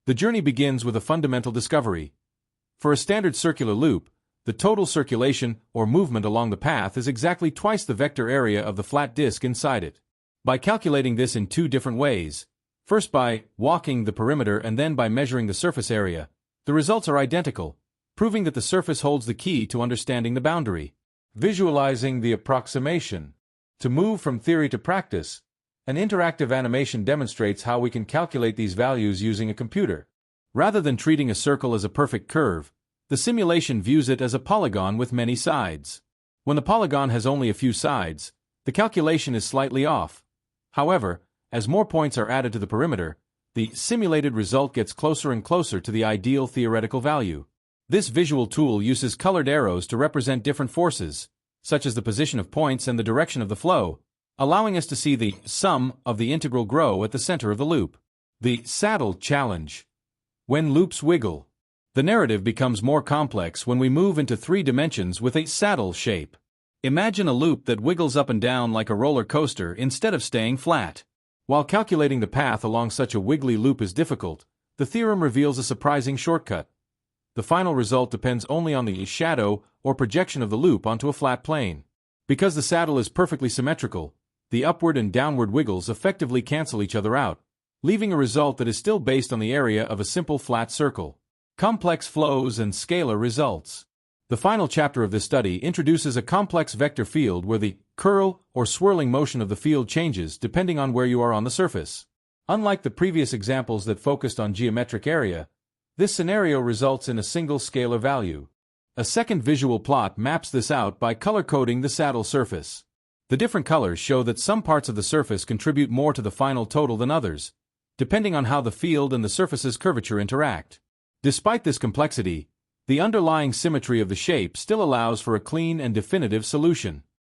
The journey begins with a fundamental discovery. For a standard circular loop, the total circulation or movement along the path is exactly twice the vector area of the flat disk inside it. By calculating this in two different ways, first by walking the perimeter and then by measuring the surface area, the results are identical, proving that the surface holds the key to understanding the boundary. Visualizing the approximation. To move from theory to practice, an interactive animation demonstrates how we can calculate these values using a computer. Rather than treating a circle as a perfect curve, the simulation views it as a polygon with many sides. When the polygon has only a few sides, the calculation is slightly off. However, as more points are added to the perimeter, the simulated result gets closer and closer to the ideal theoretical value. This visual tool uses colored arrows to represent different forces, such as the position of points and the direction of the flow, allowing us to see the sum of the integral grow at the center of the loop. The saddle challenge. When loops wiggle. The narrative becomes more complex when we move into 3 dimensions with a saddle shape. Imagine a loop that wiggles up and down like a roller coaster instead of staying flat. While calculating the path along such a wiggly loop is difficult, the theorem reveals a surprising shortcut. The final result depends only on the shadow or projection of the loop onto a flat plane. Because the saddle is perfectly symmetrical, the upward and downward wiggles effectively cancel each other out, leaving a result that is still based on the area of a simple flat circle. Complex flows and scalar results. The final chapter of this study introduces a complex vector field where the curl or swirling motion of the field changes depending on where you are on the surface. Unlike the previous examples that focused on geometric area, this scenario results in a single scalar value. A second visual plot maps this out by color-coding the saddle surface. The different colors show that some parts of the surface contribute more to the final total than others, depending on how the field and the surface's curvature interact. Despite this complexity, the underlying symmetry of the shape still allows for a clean and definitive solution.